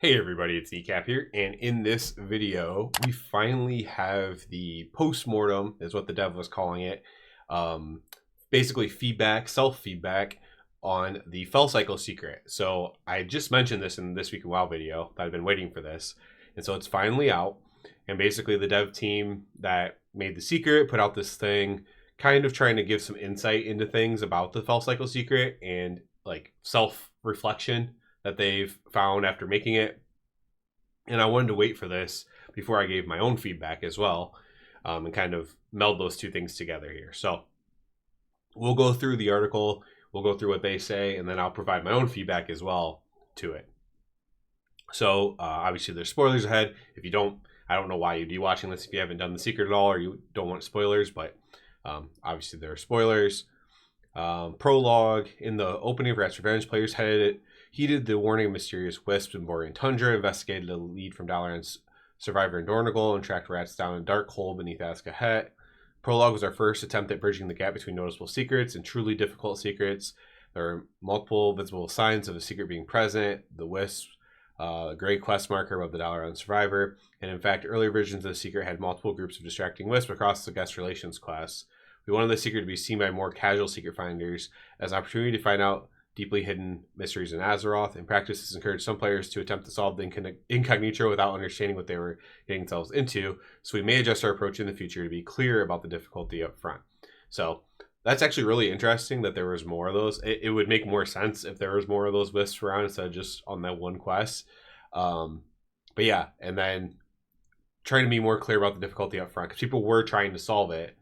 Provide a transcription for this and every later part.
Hey everybody, it's ECAP here, and in this video, we finally have the post-mortem, is what the dev was calling it. Basically feedback, self-feedback on the Felcycle secret. So I just mentioned this in This Week in WoW video, that I've been waiting for this. And so it's finally out, and basically the dev team that made the secret put out this thing, kind of trying to give some insight into things about the Felcycle secret and like self-reflection that they've found after making it. And I wanted to wait for this before I gave my own feedback as well, and kind of meld those two things together here. So we'll go through the article, we'll go through what they say, and then I'll provide my own feedback as well to it. So obviously there's spoilers ahead. If you don't, I don't know why you'd be watching this if you haven't done the secret at all or you don't want spoilers, but obviously there are spoilers. Prologue: in the opening of Rat's Revenge, players heeded the warning of mysterious wisps in Borean tundra, investigated a lead from Dalaran's survivor in Dornigal, and tracked rats down a dark hole beneath Azkahet. Prologue was our first attempt at bridging the gap between noticeable secrets and truly difficult secrets. There are multiple visible signs of a secret being present: the wisp, a gray quest marker above the Dalaran survivor, and in fact, earlier versions of the secret had multiple groups of distracting wisps across the guest relations class. We wanted the secret to be seen by more casual secret finders as an opportunity to find out deeply hidden mysteries in Azeroth. In practice, this encouraged some players to attempt to solve the incognito without understanding what they were getting themselves into, so we may adjust our approach in the future to be clear about the difficulty up front. So that's actually really interesting that there was more of those. It would make more sense if there was more of those wisps around instead of just on that one quest. But yeah, and then trying to be more clear about the difficulty up front, because people were trying to solve it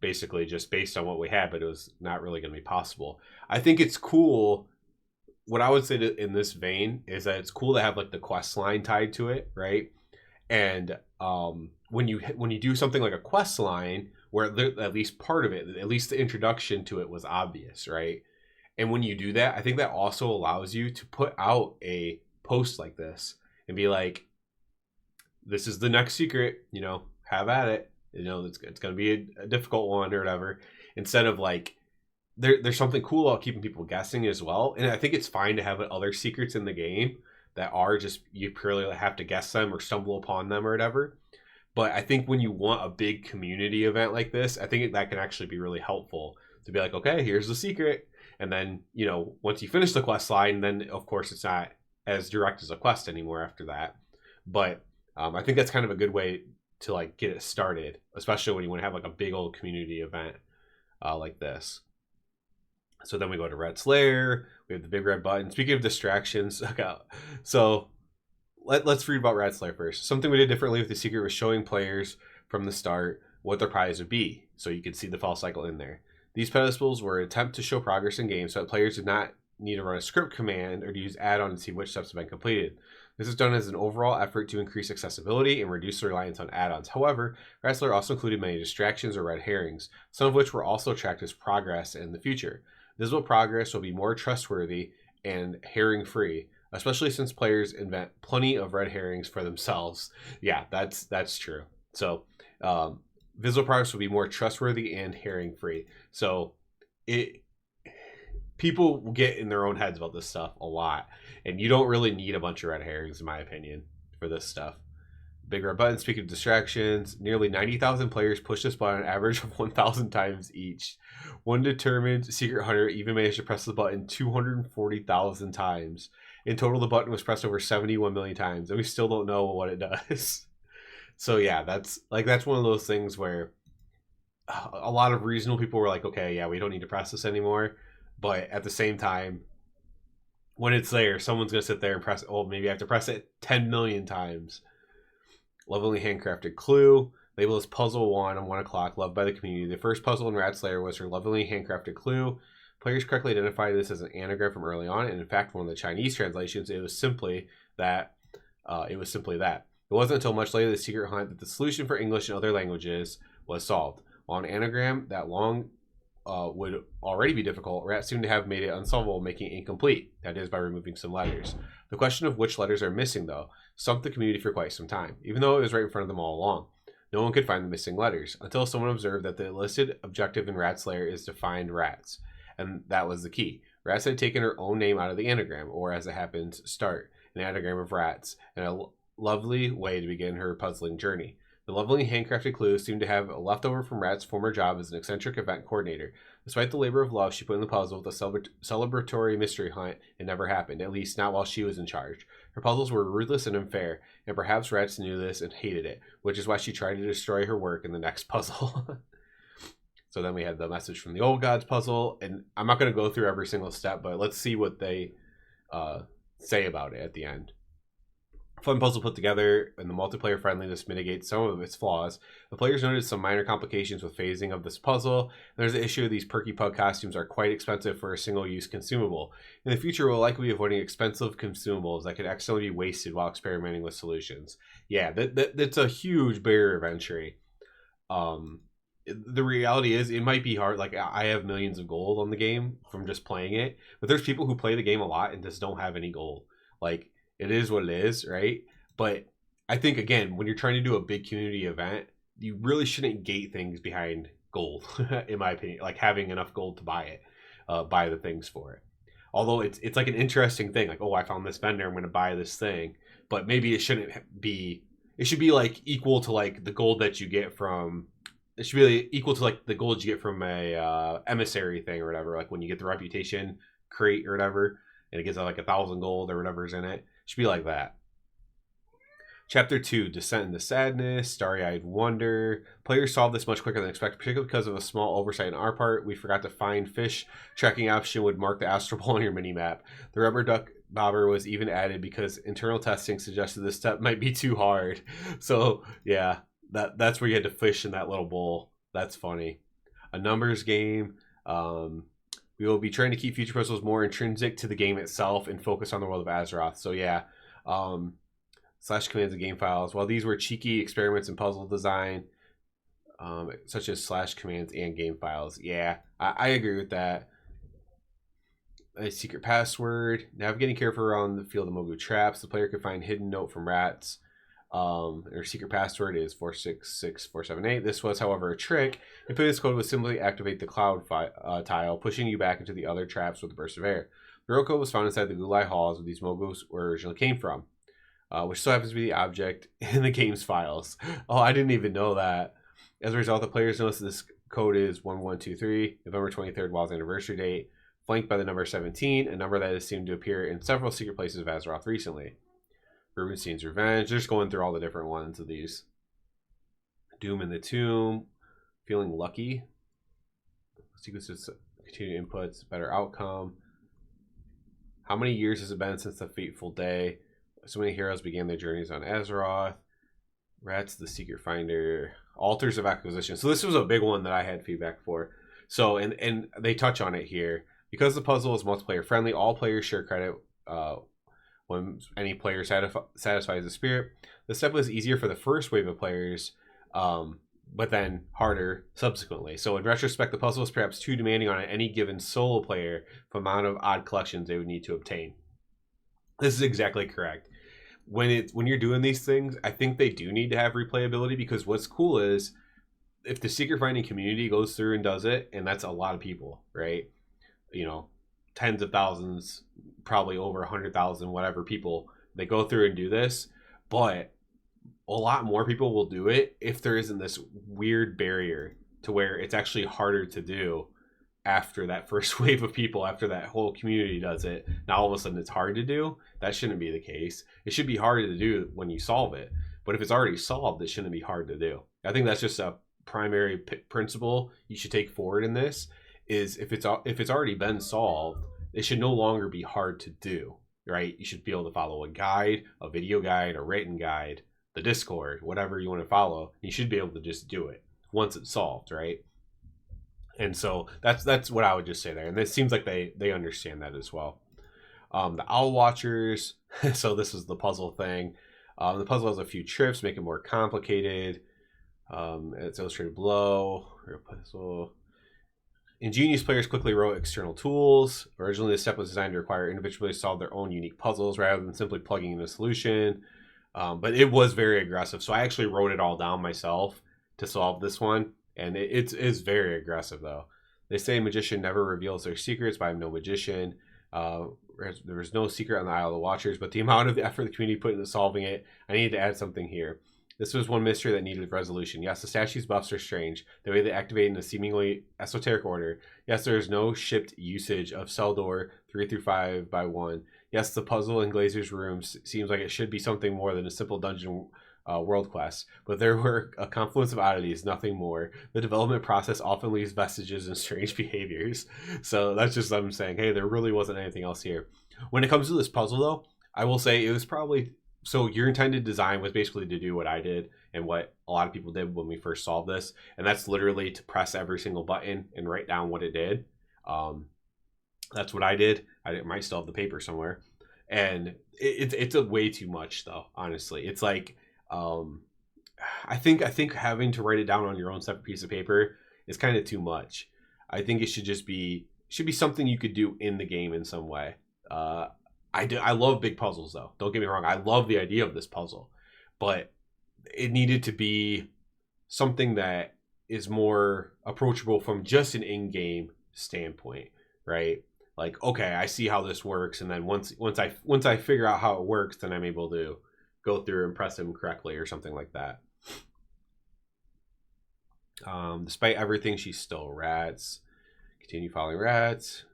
basically just based on what we had, but it was not really going to be possible. I think it's cool. What I would say in this vein is that it's cool to have like the quest line tied to it, right? And when you do something like a quest line where at least part of it, at least the introduction to it was obvious, right? And when you do that, I think that also allows you to put out a post like this and be like, this is the next secret, have at it. It's going to be a difficult one or whatever, instead of like there's something cool about keeping people guessing as well. And I think it's fine to have other secrets in the game that are just, you purely have to guess them or stumble upon them or whatever. But I think when you want a big community event like this, I think that can actually be really helpful to be like, okay, here's the secret. And then, once you finish the quest line, then of course it's not as direct as a quest anymore after that. But I think that's kind of a good way to like get it started, especially when you want to have like a big old community event like this. So then we go to Red Slayer. We have the big red button. Speaking of distractions, okay, so let's read about Red Slayer first. Something we did differently with the secret was showing players from the start what their prize would be, so you could see the Felcycle in there. These pedestals were an attempt to show progress in game, so that players did not need to run a script command or to use add-on to see which steps have been completed. This is done as an overall effort to increase accessibility and reduce the reliance on add-ons. However, Red Slayer also included many distractions or red herrings, some of which were also tracked as progress in the future. Visible progress will be more trustworthy and herring-free, especially since players invent plenty of red herrings for themselves. Yeah, that's true. So, visible progress will be more trustworthy and herring-free. So, people get in their own heads about this stuff a lot, and you don't really need a bunch of red herrings, in my opinion, for this stuff. Big red button. Speaking of distractions, nearly 90,000 players push this button an average of 1,000 times each. One determined secret hunter even managed to press the button 240,000 times. In total, the button was pressed over 71 million times, and we still don't know what it does. So yeah, that's one of those things where a lot of reasonable people were like, okay, yeah, we don't need to press this anymore. But at the same time, when it's there, someone's going to sit there and press it. Oh, maybe I have to press it 10 million times. Lovingly handcrafted clue. Label as Puzzle 1 on 1 o'clock. Loved by the community. The first puzzle in Rat Slayer was her lovingly handcrafted clue. Players correctly identified this as an anagram from early on. And in fact, one of the Chinese translations, it was simply that. It wasn't until much later the secret hunt that the solution for English and other languages was solved. While an anagram that long would already be difficult, rats seem to have made it unsolvable, making it incomplete. That is, by removing some letters. The question of which letters are missing, though, stumped the community for quite some time, even though it was right in front of them all along. No one could find the missing letters, until someone observed that the listed objective in Rat Slayer is to find rats. And that was the key. Rats had taken her own name out of the anagram, or as it happens, start. an anagram of rats, and a lovely way to begin her puzzling journey. The lovely handcrafted clues seem to have a leftover from Rat's former job as an eccentric event coordinator. Despite the labor of love she put in the puzzle with a celebratory mystery hunt, it never happened, at least not while she was in charge. Her puzzles were ruthless and unfair, and perhaps Rats knew this and hated it, which is why she tried to destroy her work in the next puzzle. So then we had the message from the old gods puzzle, and I'm not going to go through every single step, but let's see what they say about it at the end. Fun puzzle put together, and the multiplayer friendliness mitigates some of its flaws. The players noted some minor complications with phasing of this puzzle. There's the issue these Perky Pug costumes are quite expensive for a single-use consumable. In the future, we'll likely be avoiding expensive consumables that could accidentally be wasted while experimenting with solutions. Yeah, that's a huge barrier of entry. The reality is it might be hard. Like, I have millions of gold on the game from just playing it, but there's people who play the game a lot and just don't have any gold. Like, it is what it is, right? But I think, again, when you're trying to do a big community event, you really shouldn't gate things behind gold, in my opinion. Like, having enough gold to buy it, buy the things for it. Although it's like an interesting thing. Like, oh, I found this vendor, I'm going to buy this thing. But maybe it shouldn't be, it should be like equal to like the gold that you get from, it should be equal to like the gold you get from a emissary thing or whatever. Like when you get the reputation crate or whatever, and it gives out like 1,000 gold or whatever's in it. Should be like that. Chapter 2, Descent into Sadness, Starry-Eyed Wonder. Players solved this much quicker than expected, particularly because of a small oversight on our part. We forgot to find fish. Tracking option would mark the astral ball on your mini-map. The rubber duck bobber was even added because internal testing suggested this step might be too hard. So, yeah, that's where you had to fish in that little bowl. That's funny. A numbers game. We will be trying to keep future puzzles more intrinsic to the game itself and focus on the world of Azeroth. So yeah, slash commands and game files. While these were cheeky experiments in puzzle design, such as slash commands and game files. Yeah, I agree with that. A secret password. Navigating carefully around the field of Mogu traps. The player could find hidden note from rats. Their secret password is 466478. This was, however, a trick. Inputting this code would simply activate the cloud tile, pushing you back into the other traps with a burst of air. The real code was found inside the Gulai halls where these Mogus originally came from, which so happens to be the object in the game's files. Oh, I didn't even know that. As a result, the players notice this code is 1123, November 23rd, WoW's anniversary date, flanked by the number 17, a number that has seemed to appear in several secret places of Azeroth recently. Rubenstein's Revenge. They're just going through all the different ones of these. Doom in the Tomb. Feeling Lucky. Sequences, continued inputs, better outcome. How many years has it been since the fateful day? So many heroes began their journeys on Azeroth. Rats, the Secret Finder. Altars of Acquisition. So this was a big one that I had feedback for. So, and they touch on it here. Because the puzzle is multiplayer friendly, all players share credit when any player satisfies the spirit. The step was easier for the first wave of players, but then harder subsequently. So in retrospect, the puzzle was perhaps too demanding on any given solo player for the amount of odd collections they would need to obtain. This is exactly correct. When you're doing these things, I think they do need to have replayability, because what's cool is if the secret finding community goes through and does it, and that's a lot of people, right? You know, tens of thousands, probably over 100,000, whatever people, they go through and do this, but a lot more people will do it if there isn't this weird barrier to where it's actually harder to do after that first wave of people, after that whole community does it. Now all of a sudden it's hard to do. That shouldn't be the case. It should be harder to do when you solve it, but if it's already solved, it shouldn't be hard to do. I think that's just a primary principle you should take forward in this, is if it's already been solved, it should no longer be hard to do, right? You should be able to follow a guide, a video guide, a written guide, the Discord, whatever you want to follow. You should be able to just do it once it's solved, right? And so that's what I would just say there. And it seems like they understand that as well. The Owl Watchers. So this is the puzzle thing. The puzzle has a few trips, make it more complicated. It's illustrated below. Puzzle. Ingenious players quickly wrote external tools. Originally, this step was designed to require individuals to solve their own unique puzzles rather than simply plugging in a solution. But it was very aggressive. So I actually wrote it all down myself to solve this one. And it's very aggressive, though. They say magician never reveals their secrets, but I'm no magician. there was no secret on the Isle of the Watchers, but the amount of effort the community put into solving it, I needed to add something here. This was one mystery that needed resolution. Yes, the statue's buffs are strange, the way they activate in a seemingly esoteric order. Yes, there is no shipped usage of cell door 3 through 5 by 1. Yes, the puzzle in Glazer's rooms seems like it should be something more than a simple dungeon world quest, but there were a confluence of oddities, nothing more. The development process often leaves vestiges and strange behaviors. So that's just what I'm saying. Hey, there really wasn't anything else here. When it comes to this puzzle, though, I will say it was probably... So your intended design was basically to do what I did and what a lot of people did when we first solved this. And that's literally to press every single button and write down what it did. That's what I did. I might still have the paper somewhere. And it's a way too much, though, honestly. It's like... I think having to write it down on your own separate piece of paper is kind of too much. I think it should just be something you could do in the game in some way. I love big puzzles, though. Don't get me wrong. I love the idea of this puzzle, but it needed to be something that is more approachable from just an in-game standpoint, right? Like, okay, I see how this works, and then once I figure out how it works, then I'm able to go through and press him correctly or something like that. Despite everything, she's still rats. Continue following rats.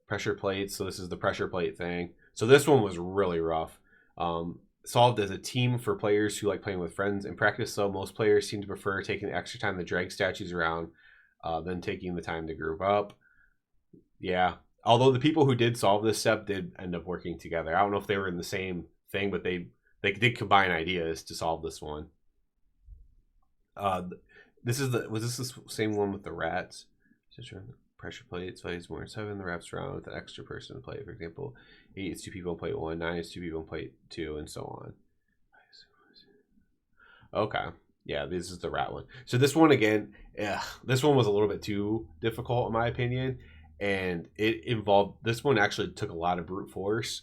Pressure plates. So this is the pressure plate thing. So this one was really rough. Solved as a team for players who like playing with friends. In practice, though, most players seem to prefer taking the extra time to drag statues around than taking the time to group up. Yeah. Although the people who did solve this step did end up working together. I don't know if they were in the same thing, but they did combine ideas to solve this one. Was this the same one with the rats? Pressure plates, plays more than 7. The wraps around with an extra person to play. For example, 8 is 2 people in plate 1, 9 is 2 people in plate 2, and so on. Okay. Yeah, this is the rat one. So this one again, this one was a little bit too difficult in my opinion. And this one actually took a lot of brute force.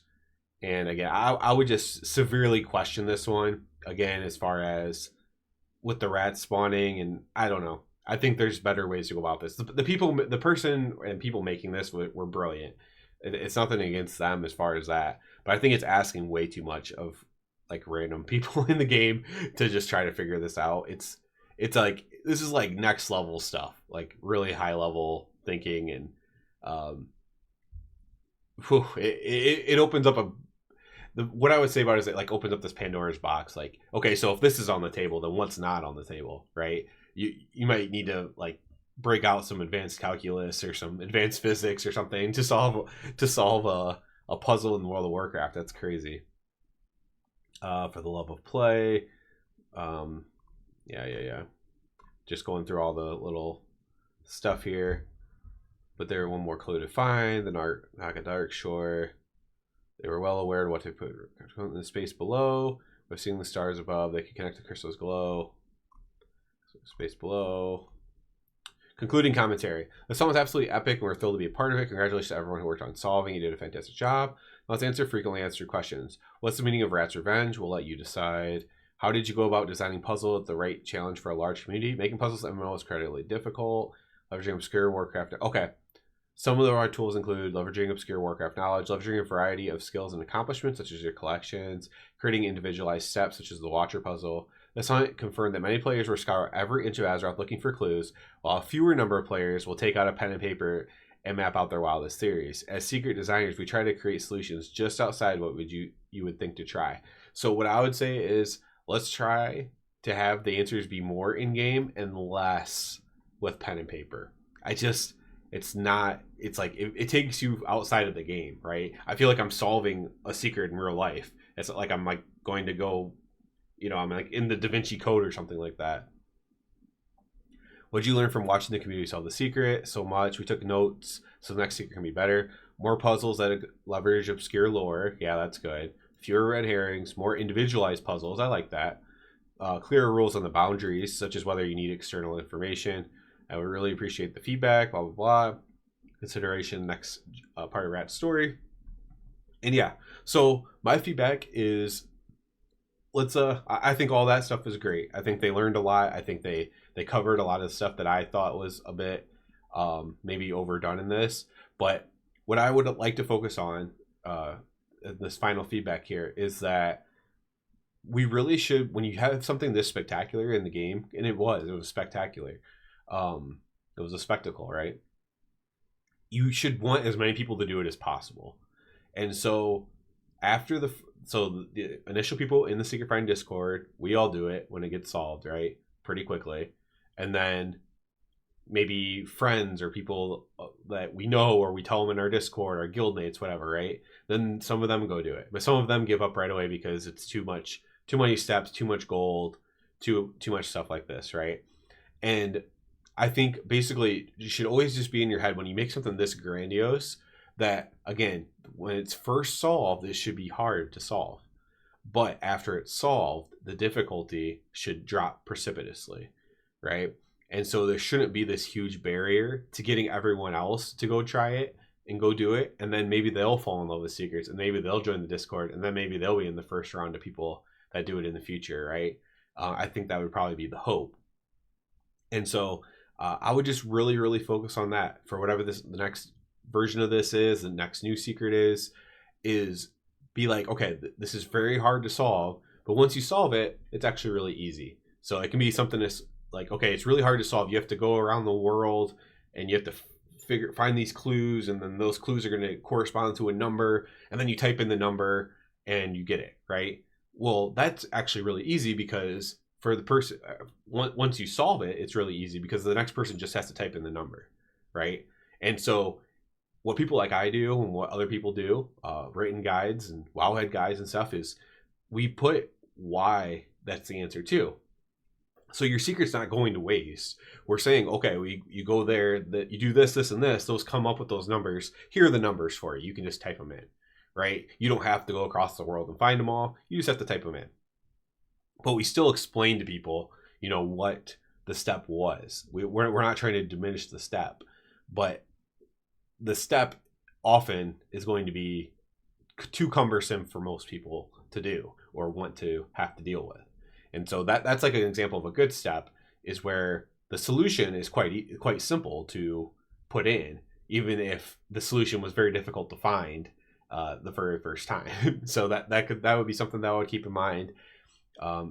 And again, I would just severely question this one again, as far as with the rats spawning, and I don't know. I think there's better ways to go about this. The person and people making this were brilliant. It's nothing against them as far as that, but I think it's asking way too much of like random people in the game to just try to figure this out. It's like, this is like next level stuff, like really high level thinking, and it opens up what I would say about it is it like opens up this Pandora's box. Like, okay, so if this is on the table, then what's not on the table, right? You might need to like break out some advanced calculus or some advanced physics or something to solve a puzzle in World of Warcraft. That's crazy. For the love of play. Yeah. Just going through all the little stuff here. But there one more clue to find. The Naga Dark Shore. They were well aware of what to put in the space below. By seeing the stars above, they could connect the crystal's glow. So space below. Concluding commentary. The song was absolutely epic, and we're thrilled to be a part of it. Congratulations to everyone who worked on solving. You did a fantastic job. Let's answer frequently answered questions. What's the meaning of Rat's Revenge? We'll let you decide. How did you go about designing puzzle at the right challenge for a large community? Making puzzles in MMO is incredibly difficult. Leveraging obscure Warcraft. Okay. Some of our tools include leveraging obscure Warcraft knowledge, leveraging a variety of skills and accomplishments, such as your collections, creating individualized steps, such as the Watcher puzzle. This hunt confirmed that many players will scour every inch of Azeroth looking for clues, while a fewer number of players will take out a pen and paper and map out their wildest theories. As secret designers, we try to create solutions just outside what you would think to try. So what I would say is, let's try to have the answers be more in-game and less with pen and paper. It's like it takes you outside of the game, right? I feel like I'm solving a secret in real life. It's like I'm like going to go, I'm like in the Da Vinci Code or something like that. What'd you learn from watching the community solve the secret? So much. We took notes, so the next secret can be better. More puzzles that leverage obscure lore. Yeah, that's good. Fewer red herrings. More individualized puzzles. I like that. Clearer rules on the boundaries, such as whether you need external information. I would really appreciate the feedback, blah, blah, blah. Consideration, next part of Rat's story. And yeah, so my feedback is, I think all that stuff is great. I think they learned a lot. I think they covered a lot of stuff that I thought was a bit maybe overdone in this. But what I would like to focus on this final feedback here is that we really should, when you have something this spectacular in the game, and it was spectacular. It was a spectacle, right? You should want as many people to do it as possible. And so after the initial people in the Secret Find Discord, we all do it when it gets solved, right? Pretty quickly. And then maybe friends or people that we know, or we tell them in our Discord, our guildmates, whatever, right? Then some of them go do it. But some of them give up right away because it's too many steps, too much gold, too much stuff like this, right? And I think basically you should always just be in your head when you make something this grandiose that, again, when it's first solved, it should be hard to solve. But after it's solved, the difficulty should drop precipitously, right? And so there shouldn't be this huge barrier to getting everyone else to go try it and go do it. And then maybe they'll fall in love with secrets, and maybe they'll join the Discord, and then maybe they'll be in the first round of people that do it in the future, right? I think that would probably be the hope. And so I would just really, really focus on that for whatever the next version of this is, the next new secret is be like, okay, this is very hard to solve, but once you solve it, it's actually really easy. So it can be something that's like, okay, it's really hard to solve. You have to go around the world and you have to find these clues, and then those clues are going to correspond to a number, and then you type in the number and you get it, right? Well, that's actually really easy because for the person, once you solve it, it's really easy because the next person just has to type in the number, right? And so what people like I do and what other people do, written guides and wowhead guides and stuff, is we put why that's the answer too. So your secret's not going to waste. We're saying, okay, you go there, you do this, this, and this. Those come up with those numbers. Here are the numbers for you. You can just type them in, right? You don't have to go across the world and find them all. You just have to type them in. But we still explain to people, what the step was. We're not trying to diminish the step, but the step often is going to be too cumbersome for most people to do or want to have to deal with. And so that's like an example of a good step, is where the solution is quite simple to put in, even if the solution was very difficult to find the very first time. So that would be something that I would keep in mind.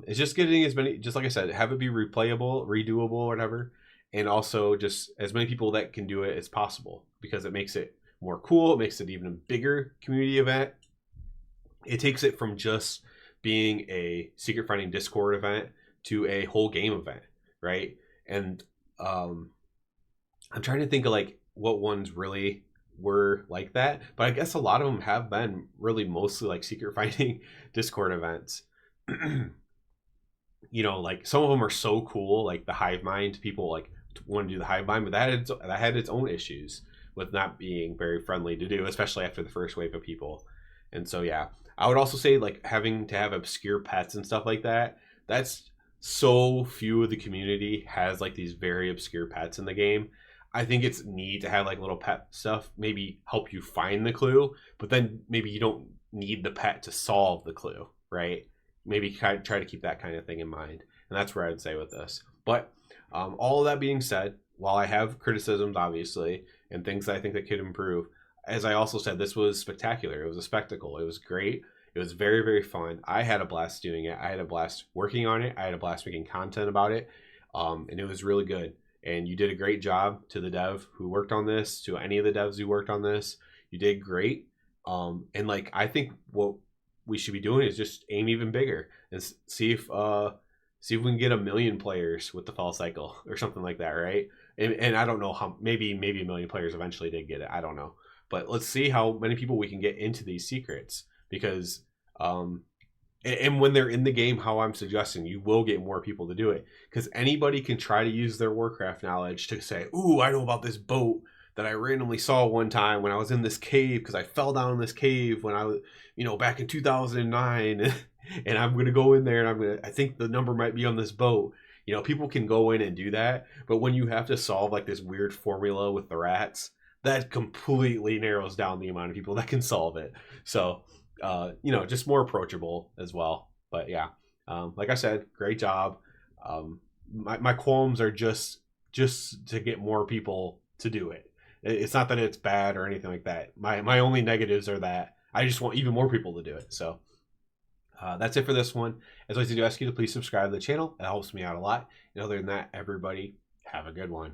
It's just getting as many, just like I said, have it be replayable, redoable, whatever, and also just as many people that can do it as possible, because it makes it more cool. It makes it even a bigger community event. It takes it from just being a secret finding Discord event to a whole game event, right? And I'm trying to think of like what ones really were like that, but I guess a lot of them have been really mostly like secret finding Discord events. Like some of them are so cool, like the hive mind. People like want to do the hive mind, but that had its own issues with not being very friendly to do, especially after the first wave of people. And so yeah, I would also say like having to have obscure pets and stuff like that. That's so few of the community has like these very obscure pets in the game. I think it's neat to have like little pet stuff, maybe help you find the clue, but then maybe you don't need the pet to solve the clue, right? Maybe try to keep that kind of thing in mind. And that's where I'd say with this. But all of that being said, while I have criticisms, obviously, and things that I think that could improve, as I also said, this was spectacular. It was a spectacle. It was great. It was very, very fun. I had a blast doing it. I had a blast working on it. I had a blast making content about it. And it was really good. And you did a great job to the dev who worked on this, to any of the devs who worked on this. You did great. And like, I think what we should be doing is just aim even bigger and see if we can get 1 million players with the Felcycle or something like that, right? And I don't know how, maybe 1 million players eventually did get it. I don't know. But let's see how many people we can get into these secrets, because and when they're in the game, how I'm suggesting, you will get more people to do it, because anybody can try to use their Warcraft knowledge to say, ooh, I know about this boat that I randomly saw one time when I was in this cave, because I fell down in this cave when I was, back in 2009, and I'm going to go in there and I think the number might be on this boat. People can go in and do that, but when you have to solve like this weird formula with the rats, that completely narrows down the amount of people that can solve it. So, just more approachable as well. But yeah, like I said, great job. My qualms are just to get more people to do it. It's not that it's bad or anything like that. My only negatives are that I just want even more people to do it. So that's it for this one. As always, I do ask you to please subscribe to the channel. It helps me out a lot. And other than that, everybody have a good one.